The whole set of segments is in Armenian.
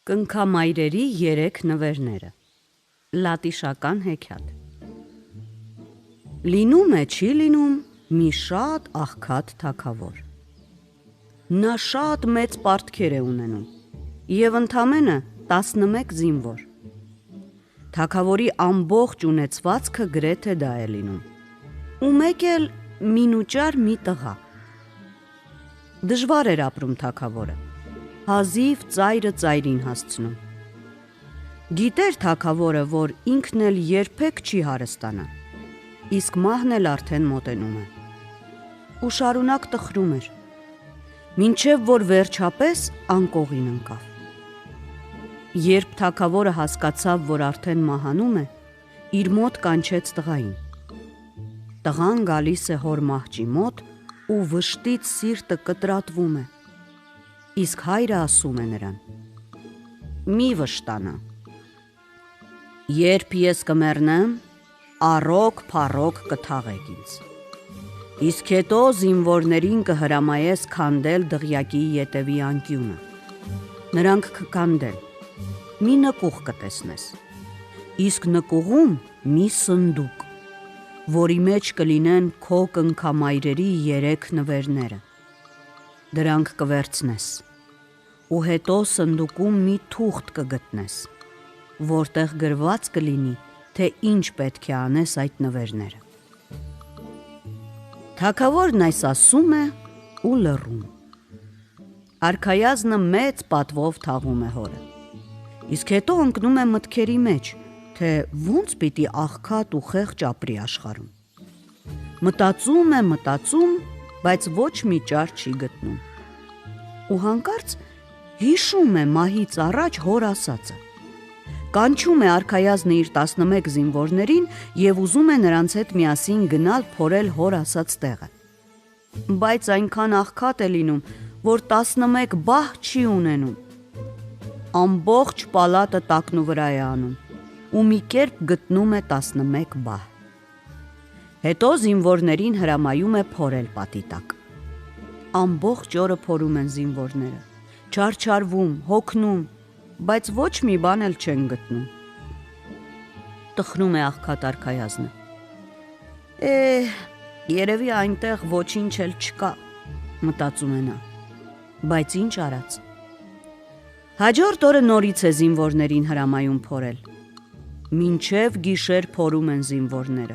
Կնքամայրերի 3 նվերները Լատիշական հեքիաթ Լինում է չի լինում մի շատ աղքատ թագավոր։ Նա շատ մեծ պարտքեր է ունենում և ընդամենը 11 զինվոր։ Թագավորի ամբողջ ունեցվածքը գրեթե դա է լինում, ու մեկ էլ մինուճար մի տղա։ Դժվար էր ապրում թագավորը, հազիվ ծայրը ծայրին հասցնում։ Գիտեր թագավորը, որ ինքն էլ երբեք չի հարստանա, իսկ մահն էլ արդեն մոտենում է։ Ու շարունակ տխրում էր, մինչև որ վերջապես անկողին ընկավ։ Երբ թագավորը հասկացավ, որ արդեն մահանում է, իր մոտ կանչեց տղային։ Տղան գալիս է հոր մահճի մոտ ու վշտից սիրտը կտրատվում է, իսկ հայրը ասում է նրան. «Մի վշտանա, երբ ես կմեռնեմ, առօգ փառօգ կթաղեք ինձ, իսկ հետո զինվորներին կհրամայես քանդել դղյակի ետևի անկյունը, նրանք կքանդեն, մի նկուղ կտեսնես, իսկ նկուղում մի սնդուկ, որի մեջ կլինեն քո կնքամայրերի 3 նվերները, դրանք կվերցնես, ու հետո սնդուկում մի թուղթ կգտնես, որտեղ գրված կլինի, թե ինչ պետք է անես այդ նվերները»։ Թագավորն այս ասում է ու լռում։ Արքայազնը մեծ պատվով թաղում է հորը, իսկ հետո ընկնում է մտքերի մեջ, թե ոնց պիտի աղքատ ու խեղճ ապրի աշխարհում։ Մտածում, բայց ոչ մի ճար չի գտնում։ Ու հանկարծ հիշում է մահից առաջ հոր ասածը։ Կանչում է արքայազնը իր 11 զինվորներին և ուզում է նրանց հետ միասին գնալ փորել հոր ասած տեղը։ Բայց այնքան աղքատ է լինում, որ 11 բահ չի ունենում։ Ամբողջ պալատը տակնու վրա է անում ու մի կերպ գտնում է 11 բահ։ Հետո զինվորներին հրամայում է փորել պատի տակ։ Ամբողջ օրը փորում են զինվորները, չարչարվում, հոգնում, բայց ոչ մի բան էլ չեն գտնում։ Տխրում է աղքատ արքայազնը։ Երևի այնտեղ ոչինչ էլ չկա, մտածում է նա, բայց ինչ արած։ Հաջորդ օրը նորից է զինվորներին հրամայում փորել։ Մինչև գիշեր փորում են զինվորները,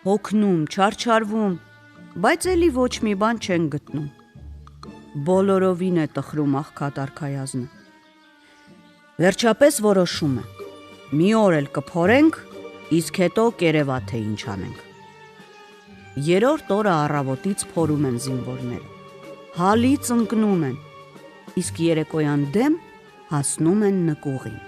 հոգնում, չարչարվում, բայց էլի ոչ մի բան չեն գտնում։ Բոլորովին է տխրում աղքատ արքայազնը։ Վերջապես որոշում է. մի օր էլ կփորենք, իսկ հետո կերևա թե ինչ անենք։ Երրորդ օրը առավոտից փորում են զինվորները, հալից ընկնում են, իսկ երեկոյան դեմ հասնում են նկուղին։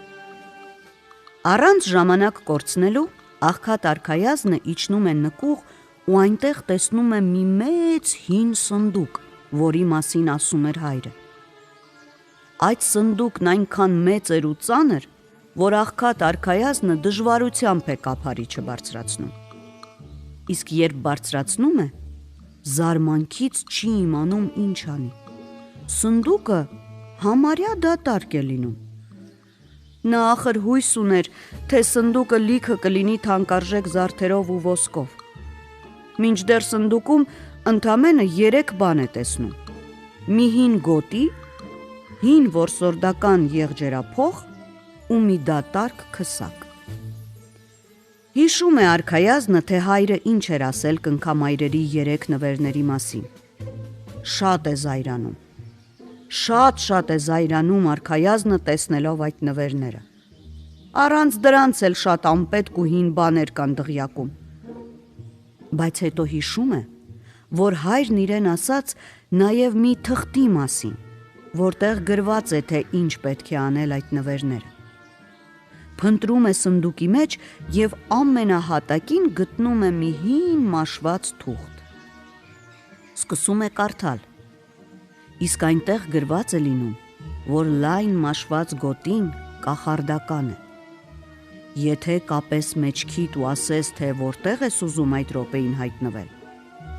Առանց ժամանակ կորցնելու աղքատ արքայազնը իջնում է նկուղ ու այնտեղ տեսնում է մի մեծ հին սնդուկ, որի մասին ասում էր հայրը։ Այդ սնդուկն այնքան մեծ էր ու ծանր, որ աղքատ արքայազնը դժվարությամբ է կափարիչը բարձրացնում։ Իսկ երբ բարձրացնում է, զարմանքից չի իմանում ինչ անի։ Սնդուկը համարյա դատարկ է լինում։ Նա ախր հույս ուներ, թե սնդուկը լիքը կլինի թանկարժեք զարդերով ու ոսկով։ Մինչդեռ սնդուկում ընդամենը 3 բան է տեսնում. մի հին գոտի, հին որսորդական եղջերափող ու մի դատարկ քսակ։ Հիշում է արքայազնը, թե հայրը ինչ էր ասել կնքամայրերի 3 նվերների մասին։ Շատ է զայրանում։ Շատ է զայրանում արքայազնը տեսնելով այդ նվերները։ Առանց դրանց էլ շատ անպետք ու հին բաներ կան դղյակում։ Բայց հետո հիշում է, որ հայրն իրեն ասաց նաև մի թղթի մասին, որտեղ գրված է, թե ինչ պետք է անել այդ նվերները։ Փնտրում է սնդուկի մեջ և ամենահատակին գտնում է մի հին մաշված թուղթ։ Սկսում է կարդալ, իսկ այնտեղ գրված է լինում, որ լայն մաշված գոտին կախարդական է։ Եթե կապես մեջքիդ ու ասես, թե որտեղ ես ուզում այդ րոպեին հայտնվել,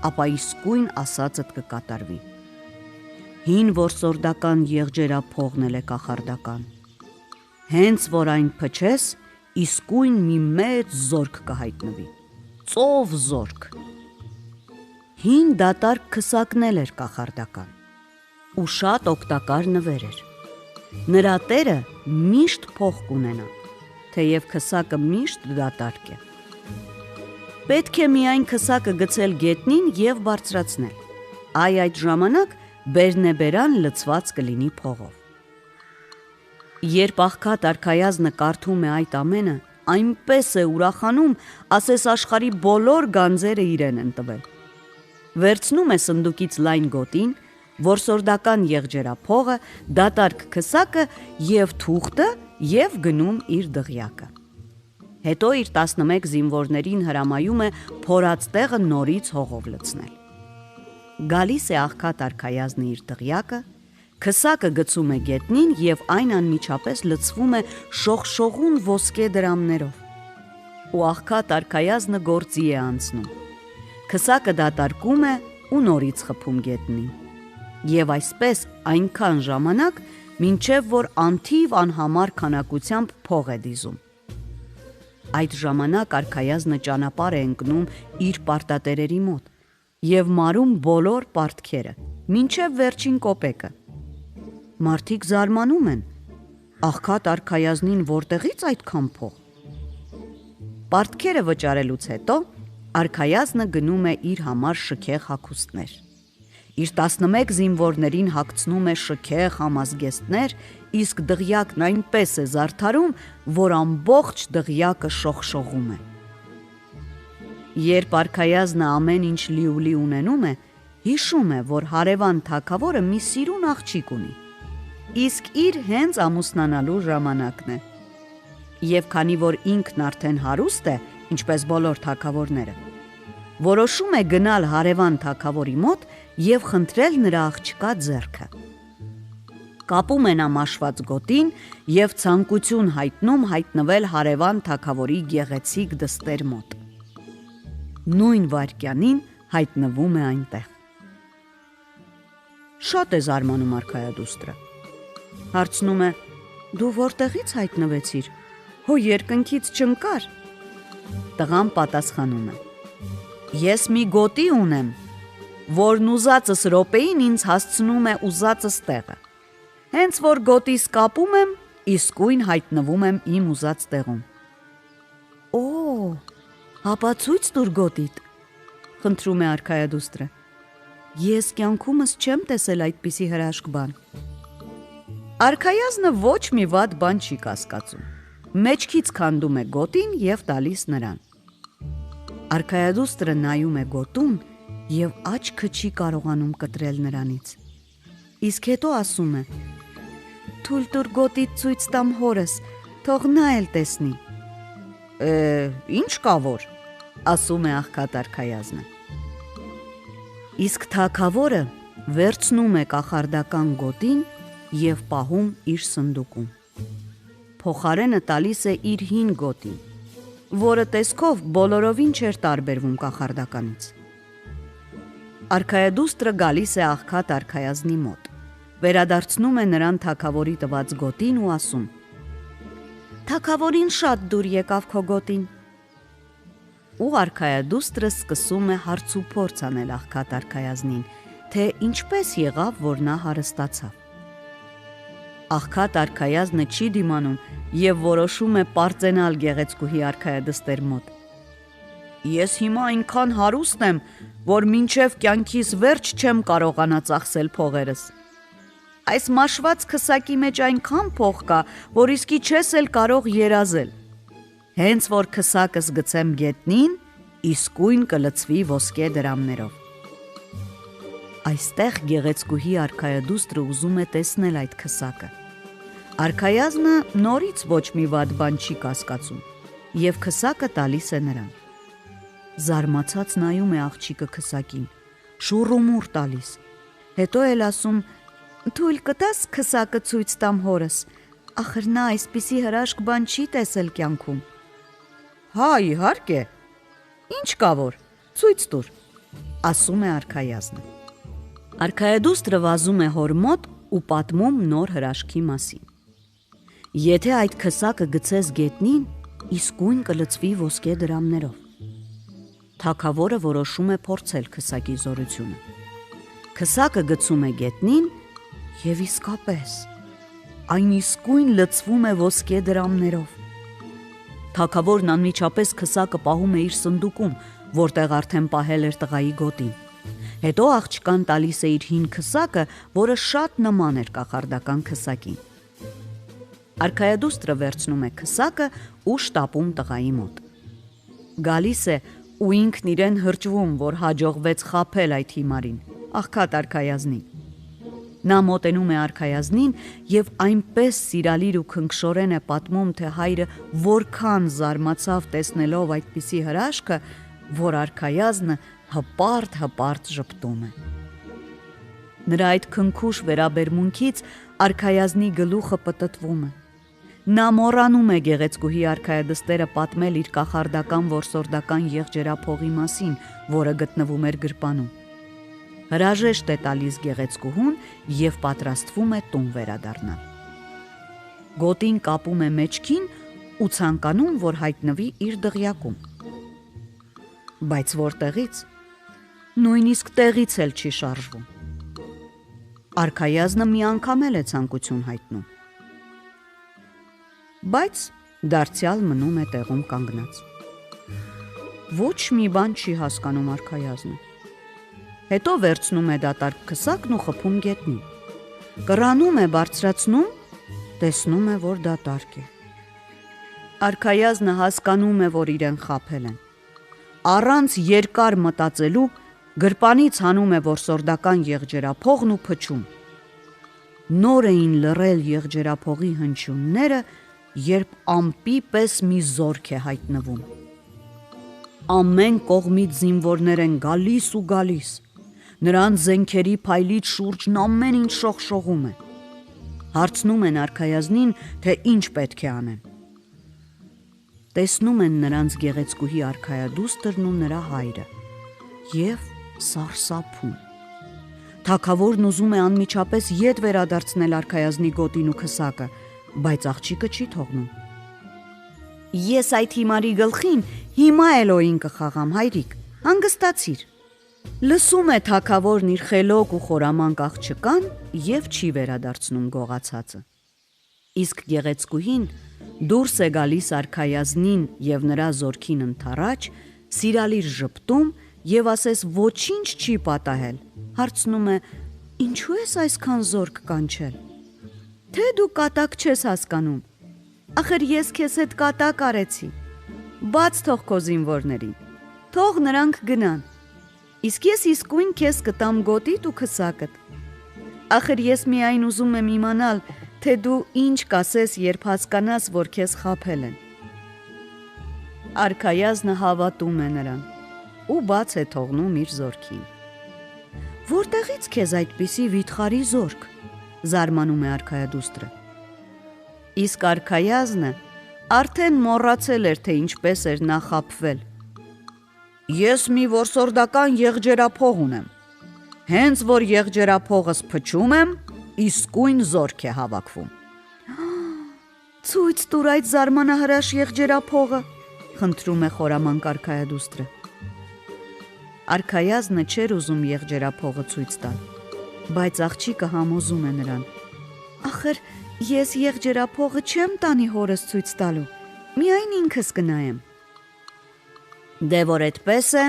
ապա իսկույն ասածդ կկատարվի։ Հին որսորդական եղջերափողն էլ է կախարդական, Հենց որ այն փչես, իսկույն մի մեծ զորք կհայտնվի, ծով զորք։ Հին դատարկ քսակն էր կախարդական ու շատ օգտակար նվեր էր։ Նրա տերը միշտ փող կունենա, թեև քսակը միշտ դատարկ է։ Պետք է միայն քսակը գցել գետնին և բարձրացնել, այդ ժամանակ բերնեբերան լցված կլինի փողով։ Երբ աղքատ արքայազնը կարդում է այդ ամենը, այնպես է ուրախանում, ասես աշխարհի բոլոր գանձերը իրեն են տվել։ Վերցնում է սնդուկից լայն գոտին, որսորդական եղջերափողը, դատարկ քսակը և թուղթը և գնում իր դղյակը։ Հետո իր 11 զինվորներին հրամայում է փորած տեղը նորից հողով լցնել։ Գալիս է աղքատ արքայազնը իր դղյակը, քսակը գցում է գետնին և այն անմիջապես լցվում է շողշողուն ոսկե դրամներով։ Ու աղքատ արքայազնը գործի է անցնում։ Քսակը դատարկում է ու նորից խփում գետնին։ Եվ այսպես այնքան ժամանակ, մինչև որ անթիվ անհամար քանակությամբ փող է դիզում։ Այդ ժամանակ արքայազնը ճանապարհ է ընկնում իր պարտատերերի մոտ և մարում բոլոր պարտքերը, մինչև վերջին կոպեկը։ Մարդիկ զարմանում են. աղքատ արքայազնին որտեղից այդքան փող։ Պարտքերը վճարելուց հետո արքայազնը գնում է իր համար շքեղ հագուստներ։ Իր 11 զինվորներին հագցնում է շքեղ համազգեստներ, իսկ դղյակն այնպես է զարդարում, որ ամբողջ դղյակը շողշողում է։ Երբ արքայազնը ամեն ինչ լիուլի ունենում է, հիշում է, որ հարևան թագավորը մի սիրուն աղջիկ ունի, իսկ իր հենց ամուսնանալու ժամանակն է։ Եվ քանի որ ինքն արդեն հարուստ է, ինչպես բոլոր թագավորները, որոշում է գնալ հարևան թագավորի մոտ և խնդրել նրա աղջկա ձեռքը։ Կապում է նա մաշված գոտին և ցանկություն հայտնում հայտնվել հարևան թագավորի գեղեցիկ դստեր մոտ։ Նույն վայրկյանին հայտնվում է այնտեղ։ Շատ է զարմանում արքայադուստրը։ Հարցնում է. դու որտեղից հայտնվեցիր, հո երկնքից չընկար։ Տղան պատասխանում է. ես մի գոտի ունեմ, որն ուզածս րոպեին ինձ հասցնում է ուզածս տեղը։ Հենց որ գոտիս կապում եմ, իսկույն հայտնվում եմ իմ ուզած տեղում։ Օ, հապա ցույց տուր գոտիդ, խնդրում է արքայադուստրը։ Ես կյանքումս չեմ տեսել այդպիսի հրաշք բան։ Արքայազնը ոչ մի վատ բան չի կասկածում։ Մեջքից քանդում է գոտին և տալիս նրան։ Արքայադուստրը նայում է գոտուն և աչքը չի կարողանում կտրել նրանից։ Իսկ հետո ասում է. թույլ տուր գոտիդ ցույց տամ հորս, թող նա էլ տեսնի։ Ինչ կա որ, ասում է աղքատ արքայազնը։ Իսկ թագավորը վերցնում է կախարդական գոտին և պահում իր սնդուկում։ Փոխարենը տալիս է իր հին գոտին, որը տեսքով բոլորովին չէր տարբերվում կախարդականից։ Արքայադուստրը գալիս է աղքատ արքայազնի մոտ, վերադարձնում է նրան թագավորի տված գոտին ու ասում. թագավորին շատ դուր եկավ քո գոտին։ Ու արքայադուստրը սկսում է հարցուփորձ անել աղքատ արքայազնին, թե ինչպես եղավ, որ նա հարստացավ։ Աղքատ արքայազնը չի դիմանում և որոշում է պարծենալ գեղեցկուհի արքայադստեր մոտ։ Ես հիմա այնքան հարուստ եմ, որ մինչև կյանքիս վերջ չեմ կարողանա ծախսել փողերս։ Այս մաշված քսակի մեջ այնքան փող կա, որ իսկի չես էլ կարող երազել։ Հենց որ քսակս գցեմ գետնին, իսկույն կլցվի ոսկե դրամներով։ Այստեղ գեղեցկուհի արքայադուստրը ուզում է տեսնել այդ քսակը։ Արքայազնը նորից ոչ մի վատ բան չի կասկածում և քսակը տալիս է նրան։ Զարմացած նայում է աղջիկը քսակին, շուռումուռ տալիս, հետո էլ ասում. թույլ կտաս քսակը ցույց տամ հորս, ախր նա այսպիսի հրաշք բան չի տեսել կյանքում։ Հա, իհարկե, ինչ կա որ, ցույց տուր, ասում է արքայազնը։ Արքայադուստրը վազում է հոր մոտ ու պատմում նոր հրաշքի մասին։ Եթե այդ քսակը գցես գետնին, իսկույն կլցվի ոսկե դրամներով։ Թագավորը որոշում է փորձել քսակի զորությունը։ Քսակը գցում է գետնին եւ իսկապես այն իսկույն լցվում է ոսկե դրամներով։ Թագավորն անմիջապես քսակը պահում է իր սնդուկում, որտեղ արդեն պահել էր տղայի գոտին։ Հետո աղջկան տալիս է իր հին քսակը, որը շատ նման էր կախարդական քսակին։ Արքայադուստրը վերցնում է քսակը ու շտապում տղայի մոտ։ Գալիս է ու ինքն իրեն հրճվում, որ հաջողվեց խաբել այդ հիմարին, աղքատ արքայազնին։ Նա մոտենում է արքայազնին եւ այնպես սիրալիր ու քնքշորեն է պատմում, թե հայրը որքան զարմացավ տեսնելով այդպիսի հրաշքը, որ արքայազնը հպարտ ժպտում է։ Նրա այդ քնքուշ վերաբերմունքից արքայազնի գլուխը պտտվում է։ Նա մոռանում է գեղեցկուհի արքայադստերը պատմել իր կախարդական որսորդական եղջերափողի մասին, որը գտնվում էր գրպանում։ Հրաժեշտ է տալիս գեղեցկուհուն եւ պատրաստվում է տուն վերադառնալ։ Գոտին կապում է մեջքին ու ցանկանում, որ հայտնվի իր դղյակում։ Բայց որտեղից, նույնիսկ տեղից էլ չի շարժվում։ Արքայազնը մի անգամ էլ է ցանկություն հայտնում։ Բայց դարձյալ մնում է տեղում կանգնած։ Ոչ մի բան չի հասկանում արքայազնը։ Հետո վերցնում է դատարկ քսակն ու խփում գետնին։ Կռանում է բարձրացնում, տեսնում է, որ դատարկ է։ Արքայազնը հասկանում է, որ իրեն խաբել են։ Առանց երկար մտածելու գրպանից հանում է որսորդական եղջերափողն ու փչում։ Նոր էին լռել եղջերափողի հնչյունները, երբ ամպի պես մի զորք է հայտնվում։ Ամեն կողմից զինվորներ են գալիս ու գալիս։ Նրանց զենքերի փայլից շուրջն ամեն ինչ շողշողում է։ Հարցնում են արքայազնին, թե ինչ պետք է անեն։ Տեսնում են նրանց գեղեցկուհի արքայադուստրն ու նրա հայրը եւ սարսափում։ Թագավորն ուզում է անմիջապես ետ վերադարձնել արքայազնի գոտին ու քսակը, բայց աղջիկը չի թողնում։ Ես այդ հիմարի գլխին հիմա էլոյին կխաղամ, հայրիկ, հանգստացիր։ Լսում է թագավորն իր խելոք ու խորամանկ աղջկան եւ չի վերադարձնում գողացածը։ Իսկ գեղեցկուհին դուրս է գալիս արքայազնին եւ նրա զորքին ընթառաջ, սիրալիր ժպտում եւ ասես ոչինչ չի պատահել։ Հարցնում է. Ինչու ես այսքան զորք կանչել։ Թե դու կատակ չես հասկանում։ Ախր ես քեզ հետ կատակ արեցի։ Բաց թող քո զինվորներին։ Թող նրանք գնան։ Իսկ ես իսկույն քեզ կտամ գոտիդ ու քսակդ։ Ախր ես միայն ուզում եմ իմանալ, թե դու ինչ կասես, երբ հասկանաս, որ քեզ խաբել են։ Արքայազնը հավատում է նրան ու բաց է թողնում իր զորքին։ Որտեղից քեզ այդպիսի վիթխարի զորք, զարմանում է արքայադուստրը։ Իսկ արքայազնը արդեն մոռացել էր, թե ինչպես էր նա խաբվել։ Ես մի որսորդական եղջերափող ունեմ։ Հենց որ եղջերափողս փչում եմ, իսկույն զորք է հավաքվում։ Ցույց տուր այդ զարմանահրաշ եղջերափողը, խնդրում է խորամանկ արքայադուստրը։ Արքայազնը չէր ուզում եղջերափողը ցույց տալ, բայց աղջիկը համոզում է նրան. Ախր ես եղջերափողը չեմ տանի հորս ցույց տալու, միայն ինքս կնայեմ։ Դե որ այդպես է,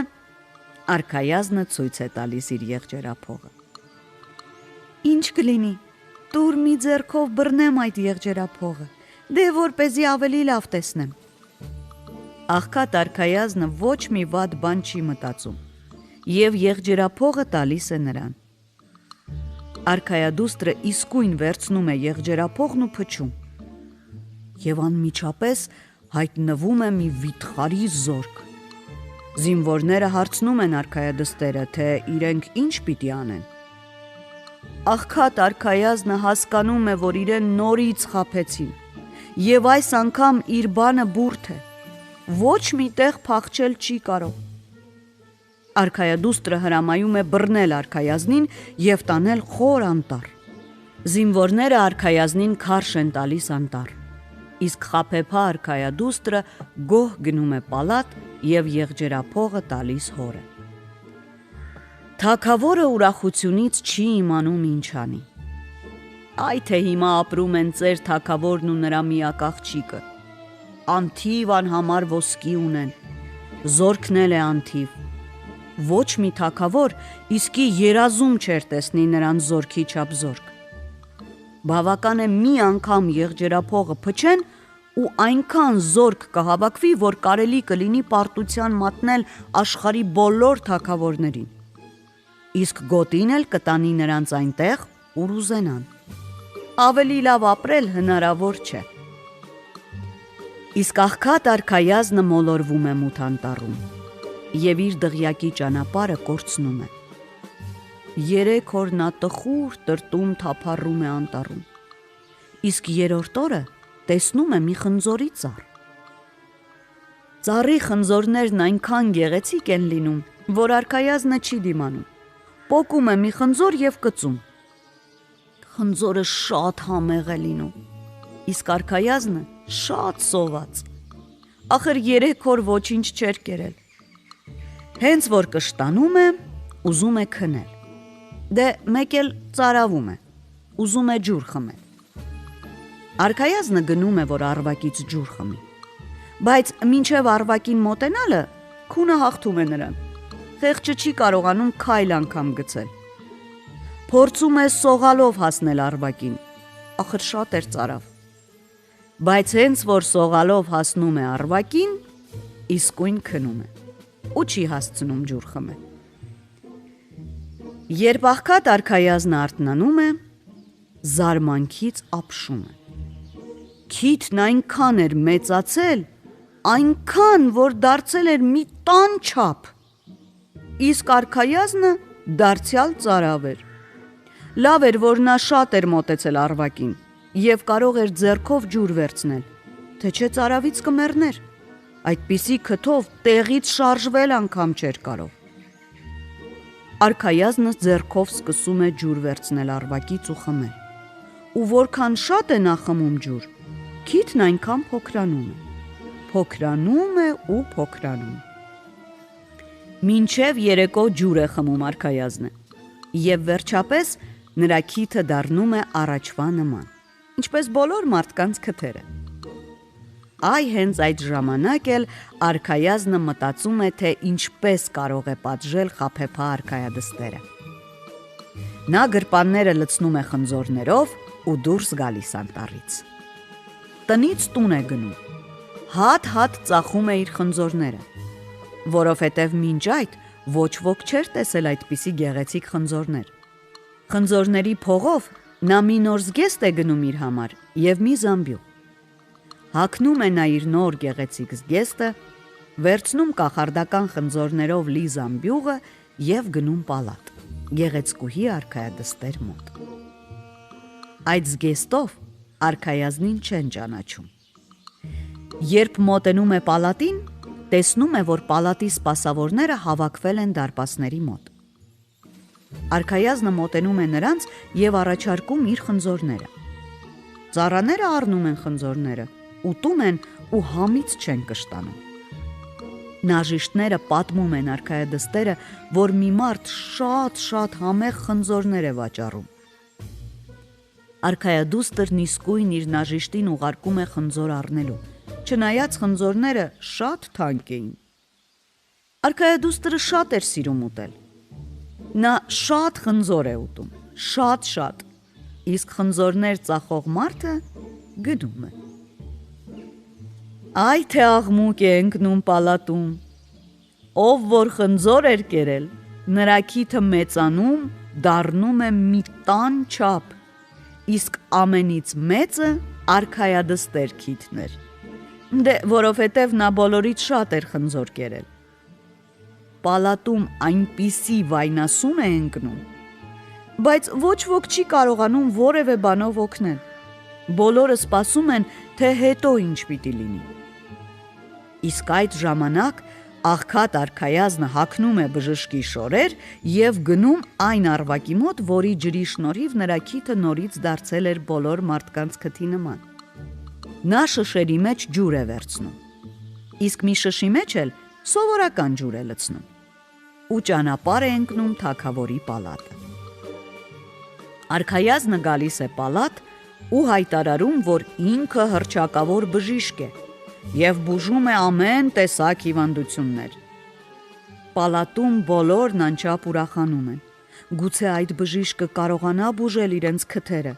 արքայազնը ցույց է տալիս իր եղջերափողը։ Ինչ կլինի, տուր մի ձեռքով բռնեմ այդ եղջերափողը, դե որպեսզի ավելի լավ տեսնեմ։ Աղքատ արքայազնը ոչ մի վատ բան չի մտածում եւ եղջերափողը տալիս է նրան։ Արքայադուստրը իսկույն վերցնում է եղջերափողն ու փչում։ Եվ անմիջապես հայտնվում է մի վիթխարի զորք։ Զինվորները հարցնում են արքայադստերը, թե իրենք ինչ պիտի անեն։ Աղքատ արքայազնը հասկանում է, որ իրեն նորից խաբեցին, եւ այս անգամ իր բանը բուրդ է, ոչ մի տեղ փախչել չի կարող։ Արքայադուստրը հրամայում է բռնել արքայազնին եւ տանել խոր անտառ։ Զինվորները արքայազնին քարշ են տալիս անտառ։ իսկ խաբեբա արքայադուստրը գոհ գնում է պալատ և եղջերափողը տալիս հորը։ Թագավորը ուրախությունից չի իմանում ինչ անի։ Այ թե հիմա ապրում են ծեր թագավորն ու նրա միակ աղջիկը, անթիվ անհամար ոսկի ունեն, զորքն էլ է անթիվ, ոչ մի թագավոր իսկի երազում չէր տեսնի նրանց զորքի չափ զորք։ Բավական է մի անգամ եղջերափողը փչեն ու այնքան զորք կհավաքվի, որ կարելի կլինի պարտության մատնել աշխարհի բոլոր թագավորներին, իսկ գոտին էլ կտանի նրանց այնտեղ, ուր ուզենան։ Ավելի լավ ապրել հնարավոր չէ։ Իսկ աղքատ արքայազնը մոլորվում է մութ անտառում և իր դղյակի ճանապարհը կորցնում է։ 3 օր նա տխուր տրտում թափառում է անտառում, իսկ 3-րդ օրը տեսնում է մի խնձորի ծառ։ Ծառի խնձորներն այնքան գեղեցիկ են լինում, որ արքայազնը չի դիմանում, պոկում է մի խնձոր և կծում։ Խնձորը շատ համեղ է լինում, իսկ արքայազնը շատ սոված, ախր 3 օր ոչինչ չէր կերել։ Հենց որ կշտանում է, ուզում է քնել, դե մեկ էլ ծարավում է, ուզում է ջուր խմել։ Արքայազնը գնում է, որ առվակից ջուր խմի, բայց մինչև առվակին մոտենալը քունը հաղթում է նրան, խեղճը չի կարողանում քայլ անգամ գցել։ Փորձում է սողալով հասնել առվակին, ախր շատ էր ծարավ, բայց հենց որ սողալով հասնում է առվակին, իսկույն քնում է ու չի հասցնում ջուր խմել։ Երբ աղքատ արքայազնը արթնանում է, զարմանքից ապշում է։ Քիթն այնքան էր մեծացել, այնքան, որ դարձել էր մի տան չափ, իսկ արքայազնը դարձյալ ծարավ էր։ Լավ էր, որ նա շատ էր մոտեցել առվակին և կարող էր ձեռքով ջուր վերցնել, թե չէ ծարավից կմեռներ, այդպիսի քթով տեղից շարժվել անգամ չէր կարող։ Արքայազնը ձեռքով սկսում է ջուր վերցնել առվակից ու խմել, ու որքան շատ է նա խմում ջուր, քիթն այնքան փոքրանում է ու փոքրանում։ Մինչև երեկո ջուր է խմում արքայազնը, և վերջապես նրա քիթը դառնում է առաջվա նման, ինչպես բոլոր մարդկանց քթերը։ Այ հենց այդ ժամանակ էլ արքայազնը մտածում է, թե ինչպես կարող է պատժել խաբեբա արքայադստերը։ Նա գրպանները լցնում է խնձորներով ու դուրս գալիս անտառից։ Տնից տուն է գնում, հատ-հատ ծախում է իր խնձորները, որովհետև մինչ այդ ոչ ոք չէր տեսել այդպիսի գեղեցիկ խնձորներ։ Խնձորների փողով նա մի նոր զգեստ է գնում իր համար և մի զամբյուղ։ Հագնում է նա իր նոր գեղեցիկ զգեստը, վերցնում կախարդական խնձորներով լի զամբյուղը և գնում պալատ, գեղեցկուհի արքայադստեր մոտ։ Այդ զգեստով արքայազնին չեն ճանաչում։ Երբ մոտենում է պալատին, տեսնում է, որ պալատի սպասավորները հավաքվել են դարպասների մոտ։ Արքայազնը մոտենում է նրանց և առաջարկում իր խնձորները։ Ծառաները առնում են խնձորները, ուտում են ու համից չեն կշտանում։ Նաժիշտները պատմում են արքայադստերը, որ մի մարդ շատ համեղ խնձորներ է վաճառում։ Արքայադուստրն իսկույն իր նաժիշտին ուղարկում է խնձոր առնելու, չնայած խնձորները շատ թանկ էին։ Արքայադուստրը շատ էր սիրում ուտել։ Նա շատ խնձոր է ուտում, շատ, իսկ խնձորներ ծախող մարդը գնում է։ Այ թե աղմուկ է ընկնում պալատում, ով որ խնձոր էր կերել, նրա քիթը մեծանում, դառնում է մի տան չափ, իսկ ամենից մեծը արքայադստեր քիթն էր, դե որովհետև նա բոլորից շատ էր խնձոր կերել։ Պալատում այնպիսի վայնասուն է ընկնում, բայց ոչ ոք չի կարողանում որևէ բանով օգնել։ Բոլորը սպասում են, թե հետո ինչ պիտի լինի։ Իսկ այդ ժամանակ աղքատ արքայազնը հագնում է բժշկի շորեր և գնում այն առվակի մոտ, որի ջրի շնորհիվ նրա քիթը նորից դարձել էր բոլոր մարդկանց քթի նման։ Նա շշերի մեջ ջուր է վերցնում, իսկ մի շշի մեջ էլ սովորական ջուր է լցնում ու ճանապարհ է ընկնում թագավորի պալատը։ Արքայազնը գալիս է պալատ ու հայտարարում, որ ինքը հռչակավոր բժիշկ է և բուժում է ամեն տեսակ հիվանդություններ։ Պալատում բոլորն անչափ ուրախանում են, գուցե այդ բժիշկը կարողանա բուժել իրենց քթերը։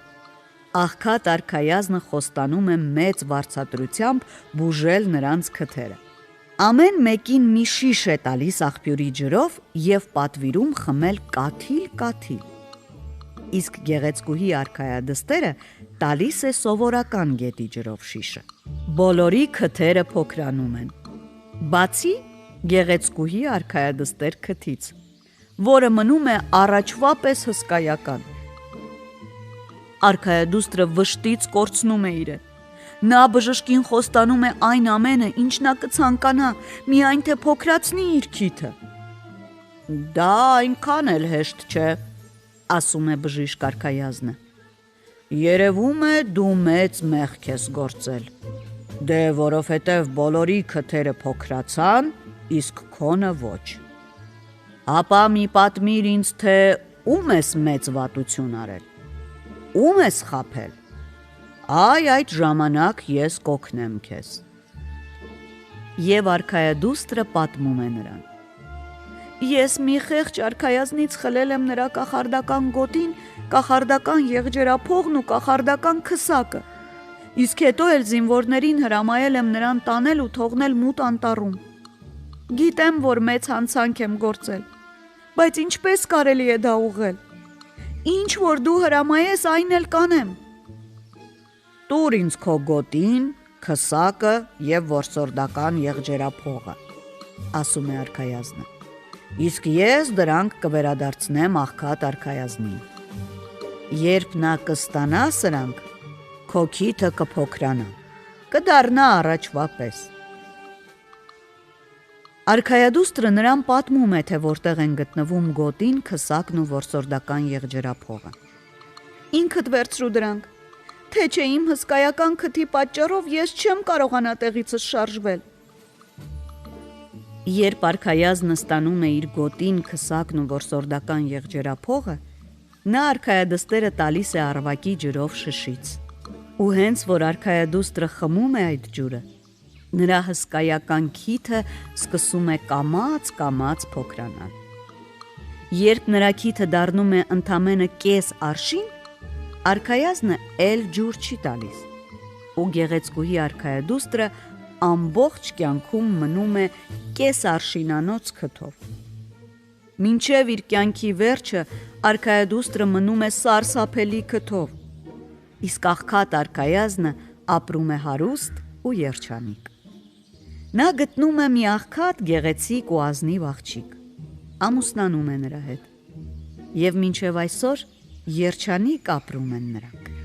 Աղքատ արքայազնը խոստանում է մեծ վարձատրությամբ բուժել նրանց քթերը։ Ամեն մեկին մի շիշ է տալիս աղբյուրի ջրով և պատվիրում խմել կաթիլ-կաթիլ։ Իսկ գեղեցկուհի արքայադստերը տալիս է սովորական գետի ջրով շիշը։ Բոլորի քթերը փոքրանում են, բացի գեղեցկուհի արքայադստեր քթից, որը մնում է առաջվա պես հսկայական։ Արքայադուստրը վշտից կորցնում է իրեն։ Նա բժշկին խոստանում է այն ամենը, ինչ նա կցանկանա, միայն թե փոքրացնի իր քիթը։ Դա այնքան էլ հեշտ չէ, ասում է բժիշկ արքայազնը։ Երևում է դու մեծ մեղք ես գործել։ Դե որովհետև բոլորի քթերը փոքրացան, իսկ քոնը ոչ։ Ապա մի պատմիր ինձ, թե ում ես մեծ վատություն արել։ Ում ես խաբել։ Այ այդ ժամանակ ես կօգնեմ քեզ։ Եվ արքայադուստրը պատմում է նրան։ Ես մի խեղճ արքայազնից խլել եմ նրա կախարդական գոտին, կախարդական եղջերափողն ու կախարդական քսակը, իսկ հետո էլ զինվորներին հրամայել եմ նրան տանել ու թողնել մութ անտառում։ Գիտեմ, որ մեծ հանցանք եմ գործել, բայց ինչպես կարելի է դա ուղղել։ Ինչ որ դու հրամայես, այն էլ կանեմ։ Տուր ինձ քո գոտին, քսակը և որսորդական եղջերափողը, ասում է արքայազնը, իսկ ես դրանք կվերադարձնեմ աղքատ արքայազնին։ Երբ նա կստանա սրանք, քո քիթը կփոքրանա, կդառնա առաջվա պես։ Արքայադուստրը նրան պատմում է, թե որտեղ են գտնվում գոտին, քսակն ու որսորդական եղջերափողը։ Ինքդ վերցրու դրանք, թե չէ իմ հսկայական քթի պատճառով ես չեմ կարողանա տեղիցս շարժվել։ Երբ արքայազնը ստանում է իր գոտին, քսակն ու որսորդական եղջերափողը, նա արքայադստերը տալիս է առվակի ջրով շշից։ Ու հենց որ արքայադուստրը խմում է այդ ջուրը, նրա հսկայական քիթը սկսում է կամաց-կամաց փոքրանալ։ Երբ նրա քիթը դառնում է ընդամենը կես արշին, արքայազնը էլ ջուր չի տալիս, ու գեղեցկուհի արքայադուստրը ամբողջ կյանքում մնում է կես արշինանոց քթով։ Մինչև իր կյանքի վերջը արքայադուստրը մնում է սարսափելի քթով, իսկ աղքատ արքայազնը ապրում է հարուստ ու երջանիկ։ Նա գտնում է մի աղքատ գեղեցիկ ու ազնիվ աղջիկ, ամուսնանում է նրա հետ, և մինչև այսօր երջանիկ ապրում են նրանք։